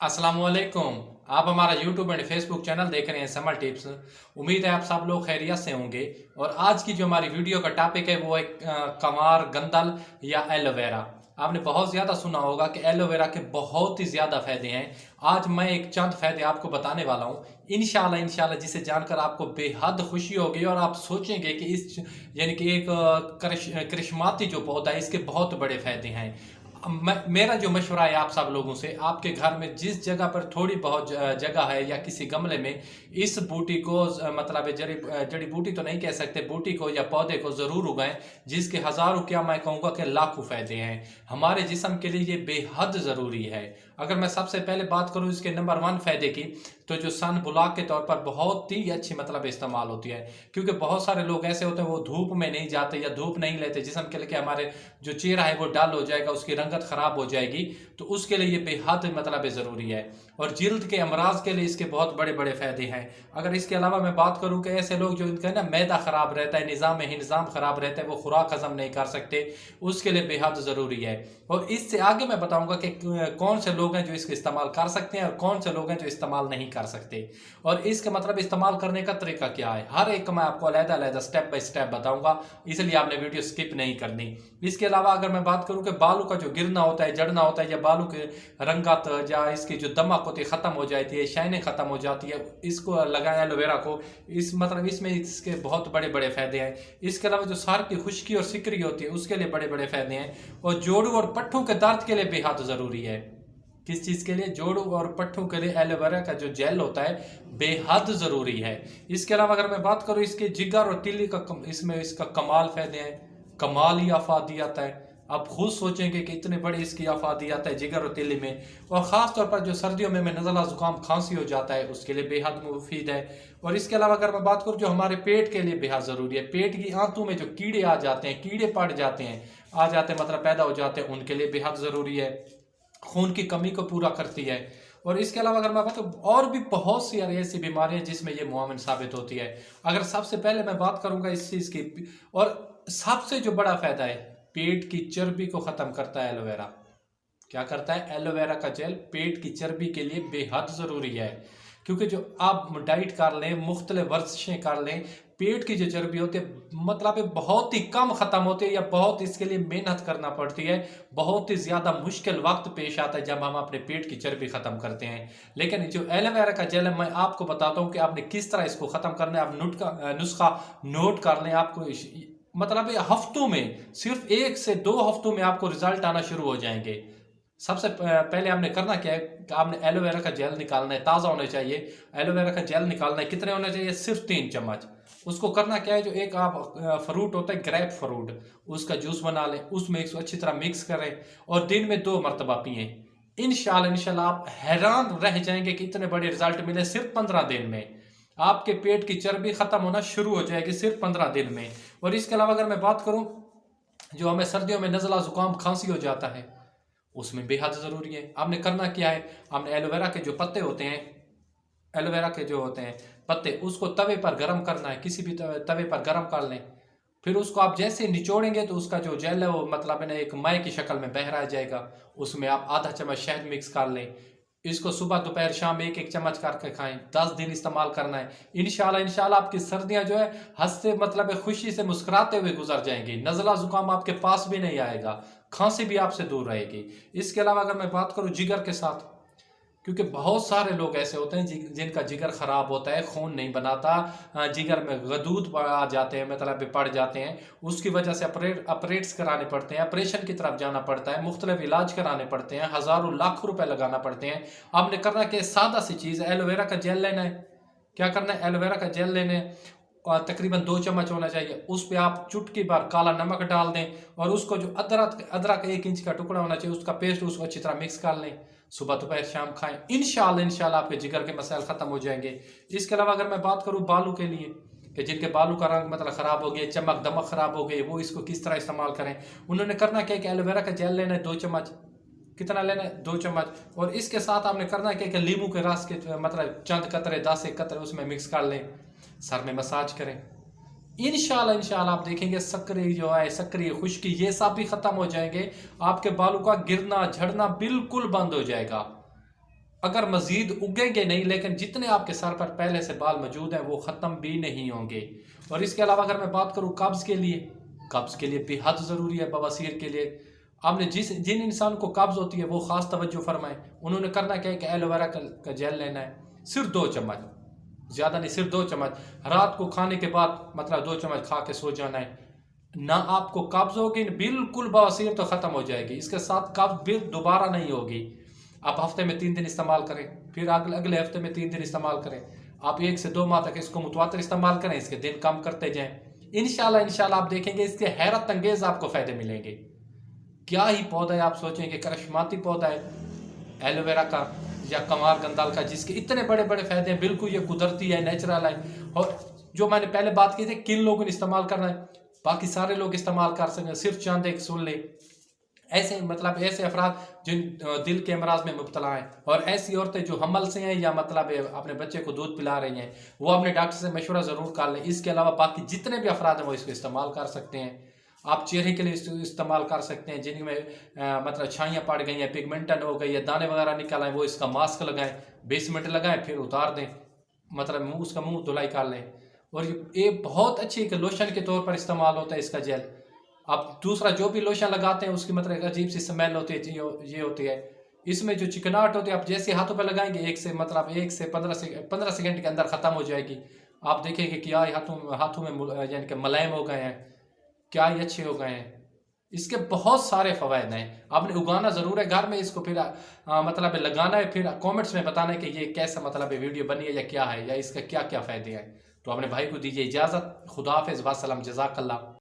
अस्सलामुअलैकुम। आप हमारा यूट्यूब एंड फेसबुक चैनल देख रहे हैं समर टिप्स। उम्मीद है आप सब लोग खैरियत से होंगे। और आज की जो हमारी वीडियो का टॉपिक है वो है कमार गंदल या एलोवेरा। आपने बहुत ज़्यादा सुना होगा कि एलोवेरा के बहुत ही ज़्यादा फायदे हैं। आज मैं एक चंद फायदे आपको बताने वाला हूँ, इंशाल्लाह इंशाल्लाह, जिसे जानकर आपको बेहद खुशी होगी और आप सोचेंगे कि इस यानी कि एक करिश्माती जो पौधा है इसके बहुत बड़े फायदे हैं। मेरा जो मशवरा है आप सब लोगों से, आपके घर में जिस जगह पर थोड़ी बहुत जगह है या किसी गमले में इस बूटी को मतलब जड़ी जड़ी बूटी तो नहीं कह सकते, बूटी को या पौधे को ज़रूर उगाएं, जिसके हज़ारों क्या मैं कहूँगा कि लाखों फायदे हैं। हमारे जिस्म के लिए ये बेहद ज़रूरी है। अगर मैं सबसे पहले बात करूँ इसके नंबर 1 फ़ायदे की, तो जो सन ब्लॉक के तौर पर बहुत ही अच्छी मतलब इस्तेमाल होती है। क्योंकि बहुत सारे लोग ऐसे होते हैं वो धूप में नहीं जाते या धूप नहीं लेते, जिस्म के लिए हमारे जो चेहरा है वो डल हो जाएगा, उसकी रंगत ख़राब हो जाएगी, तो उसके लिए ये बेहद मतलब ज़रूरी है। और जिल्द के अमराज के लिए इसके बहुत बड़े बड़े फ़ायदे हैं। अगर इसके अलावा मैं बात करूँ कि ऐसे लोग जो इनका ना मैदा ख़राब रहता है, निज़ाम ख़राब रहता है, वो खुराक हज़म नहीं कर सकते, उसके लिए बेहद ज़रूरी है। और इससे आगे मैं बताऊंगा कि कौन से लोग हैं जो इसका इस्तेमाल कर सकते हैं और कौन से लोग हैं जो इस्तेमाल नहीं कर सकते, और इसका मतलब इस्तेमाल करने का तरीका क्या है, हर एक का मैं आपको अलग-अलग स्टेप बाय स्टेप बताऊंगा, इसलिए आपने वीडियो स्किप नहीं करनी। इसके अलावा अगर मैं बात करूं कि बालों का जो गिरना होता है, जड़ना होता है, या बालों के रंगत या इसकी जो दमक होती है ख़त्म हो जाती है, शाइनिंग ख़त्म हो जाती है, इसको लगाएं एलोवेरा को, इस मतलब इसमें इसके बहुत बड़े बड़े फ़ायदे हैं। इसके अलावा जो सार की खुश्की और सिकरी होती है उसके लिए बड़े बड़े फ़ायदे हैं। और जोड़ों और पट्ठों के दर्द के लिए बेहद ज़रूरी है। किस चीज़ के लिए? जोड़ों और पट्ठों के लिए एलोवेरा का जो जेल होता है बेहद ज़रूरी है। इसके अलावा अगर मैं बात करूँ इसके जिगर और तिल्ली का इसमें इसका कमाल फ़ायदे हैं, कमाल ही अफादियत है। आप खुद सोचेंगे कि इतने बड़ी इसकी अफादियत है जिगर और तिल्ली में। और ख़ास तौर पर जो सर्दियों में नज़ला ज़ुकाम खांसी हो जाता है उसके लिए बेहद मुफीद है। और इसके अलावा अगर मैं बात करूँ जो हमारे पेट के लिए बेहद ज़रूरी है, पेट की आंतों में जो कीड़े आ जाते हैं, कीड़े पड़ जाते हैं, मतलब पैदा हो जाते हैं, उनके लिए बेहद ज़रूरी है। खून की कमी को पूरा करती है। और इसके अलावा अगर मैं बात करूँ और भी बहुत सी ऐसी बीमारियां जिसमें ये मुआविन साबित होती है। अगर सबसे पहले मैं बात करूंगा इस चीज़ की, और सबसे जो बड़ा फायदा है, पेट की चर्बी को ख़त्म करता है एलोवेरा। क्या करता है? एलोवेरा का जेल पेट की चर्बी के लिए बेहद ज़रूरी है। क्योंकि जो आप डाइट कर लें, मुख्तलिफ वर्जिशें कर लें, पेट की जो चर्बी होती है मतलब बहुत ही कम ख़त्म होती है, या बहुत इसके लिए मेहनत करना पड़ती है, बहुत ही ज़्यादा मुश्किल वक्त पेश आता है जब हम अपने पेट की चर्बी ख़त्म करते हैं। लेकिन जो एलोवेरा का जेल है मैं आपको बताता हूँ कि आपने किस तरह इसको ख़त्म करना है। आप नुस्खा नोट कर लें, आपको मतलब हफ्तों में, सिर्फ 1 से 2 हफ्तों में आपको रिजल्ट आना शुरू हो जाएंगे। सबसे पहले आपने करना क्या है कि आपने एलोवेरा का जेल निकालना है, ताज़ा होना चाहिए। एलोवेरा का जेल निकालना है, कितने होना चाहिए? सिर्फ 3 चम्मच। उसको करना क्या है, जो एक आप फ्रूट होता है ग्रेप फ्रूट, उसका जूस बना लें, उसमें इसको अच्छी तरह मिक्स करें और दिन में 2 मरतबा पिएँ। इंशाल्लाह आप हैरान रह जाएंगे कि इतने बड़े रिजल्ट मिले सिर्फ 15 दिन में। आपके पेट की चर्बी ख़त्म होना शुरू हो जाएगी सिर्फ 15 दिन में। और इसके अलावा अगर मैं बात करूँ जो हमें सर्दियों में नज़ला ज़ुकाम खांसी हो जाता है उसमें बेहद ज़रूरी है। आपने करना क्या है, आपने एलोवेरा के जो पत्ते होते हैं, एलोवेरा के जो होते हैं पत्ते, उसको तवे पर गर्म करना है, किसी भी तवे पर गर्म कर लें। फिर उसको आप जैसे निचोड़ेंगे तो उसका जो जेल है वो मतलब है ना एक मय की शक्ल में बह रह जाएगा। उसमें आप आधा चम्मच शहद मिक्स कर लें। इसको सुबह दोपहर शाम एक एक चम्मच करके खाएं, 10 दिन इस्तेमाल करना है। इंशाल्लाह आपकी सर्दियां जो है हंसते मतलब खुशी से मुस्कुराते हुए गुजर जाएंगी, नज़ला ज़ुकाम आपके पास भी नहीं आएगा, खांसी भी आपसे दूर रहेगी। इसके अलावा अगर मैं बात करूं जिगर के साथ, क्योंकि बहुत सारे लोग ऐसे होते हैं जिनका जिगर ख़राब होता है, खून नहीं बनाता, जिगर में गदूद आ जाते हैं, मतलब पड़ जाते हैं, उसकी वजह से ऑपरेट्स कराने पड़ते हैं, ऑपरेशन की तरफ जाना पड़ता है, मुख्तलिफ इलाज कराने पड़ते हैं, हज़ारों लाखों रुपए लगाना पड़ते हैं। आपने करना कि सादा सी चीज़, एलोवेरा का जेल लेना है। क्या करना है? एलोवेरा का जेल लेने और तकरीबन 2 चम्मच होना चाहिए, उस पर आप चुटकी भर काला नमक डाल दें, और उसको जो अदरक अदरक 1 इंच का टुकड़ा होना चाहिए उसका पेस्ट, उसको अच्छी तरह मिक्स कर लें, सुबह दोपहर शाम खाएं। इंशाल्लाह आपके जिगर के मसाइल ख़त्म हो जाएंगे। इसके अलावा अगर मैं बात करूं बालों के लिए, कि जिनके बालों का रंग मतलब ख़राब हो गया, चमक दमक ख़राब हो गई, वो इसको किस तरह इस्तेमाल करें। उन्होंने करना क्या है कि एलोवेरा का जेल लेना है 2 चम्मच। कितना लेना है? 2 चम्मच। और इसके साथ आपने करना क्या है कि नींबू के रस के मतलब चंद कतरे, 10 एक कतरे उसमें मिक्स कर लें, सर में मसाज करें। इंशाल्लाह आप देखेंगे सक्रिय जो है, सक्रिय खुश्की, ये सब भी खत्म हो जाएंगे, आपके बालों का गिरना झड़ना बिल्कुल बंद हो जाएगा। अगर मजीद उगेंगे नहीं, लेकिन जितने आपके सर पर पहले से बाल मौजूद हैं वो ख़त्म भी नहीं होंगे। और इसके अलावा अगर मैं बात करूँ कब्ज़ के लिए बेहद ज़रूरी है, बवासीर के लिए। आपने जिन इंसान को कब्ज़ होती है वो ख़ास तवज्जो फरमाएं। उन्होंने करना क्या है कि एलोवेरा का जेल लेना है, सिर्फ 2 चम्मच, ज़्यादा नहीं, सिर्फ 2 चम्मच। रात को खाने के बाद मतलब 2 चम्मच खा के सो जाना है। ना आपको कब्ज़ होगी, बिल्कुल बवासीर तो ख़त्म हो जाएगी, इसके साथ कब्ज़ भी दोबारा नहीं होगी। आप हफ्ते में 3 दिन इस्तेमाल करें, फिर अगले हफ्ते में 3 दिन इस्तेमाल करें। आप 1 से 2 माह तक इसको मुतवातिर इस्तेमाल करें, इसके दिन कम करते जाएं। इंशाल्लाह आप देखेंगे इसके हैरत अंगेज़ आपको फ़ायदे मिलेंगे। क्या ही पौधा है, आप सोचेंगे करिश्माती पौधा है एलोवेरा का या कंवार गंदाल का, जिसके इतने बड़े बड़े फ़ायदे हैं। बिल्कुल ये कुदरती है, नेचुरल है। और जो मैंने पहले बात की थी किन लोगों ने इस्तेमाल करना है, बाकी सारे लोग इस्तेमाल कर सकते हैं, सिर्फ चंद एक सुन ले। ऐसे मतलब ऐसे अफराद जिन दिल के अमराज में मुब्तला हैं, और ऐसी औरतें जो हमल से हैं या मतलब अपने बच्चे को दूध पिला रही हैं, वो अपने डॉक्टर से मशवरा ज़रूर कर लें। इसके अलावा बाकी जितने भी अफराद हैं वो इसको इस्तेमाल कर सकते हैं। आप चेहरे के लिए इस्तेमाल कर सकते हैं, जिनमें मतलब छाइयाँ पड़ गई हैं, पिगमेंटन हो गई है, दाने वगैरह निकल आए, वो इसका मास्क लगाएं, 20 मिनट लगाएं, फिर उतार दें, मतलब उसका मुंह धुलाई कर लें। और ये बहुत अच्छी एक लोशन के तौर पर इस्तेमाल होता है इसका जेल। आप दूसरा जो भी लोशन लगाते हैं उसकी मतलब एक अजीब सी स्मेल होती है, ये होती है। इसमें जो चिकनाहट होती है, आप जैसे हाथों पे लगाएंगे 1 से 15 सेकंड के अंदर ख़त्म हो जाएगी। आप देखेंगे कि क्या हाथों में यानी कि मुलायम हो गए हैं, क्या ही अच्छे हो गए हैं। इसके बहुत सारे फ़वाइद हैं। आपने उगाना ज़रूर है घर में इसको, फिर मतलब लगाना है, फिर कमेंट्स में बताना है कि ये कैसा मतलब वीडियो बनी है या क्या है, या इसका क्या क्या फ़ायदे हैं। तो अपने भाई को दीजिए इजाज़त। खुदा हाफ़िज़, वस्सलाम, जज़ाकल्लाह।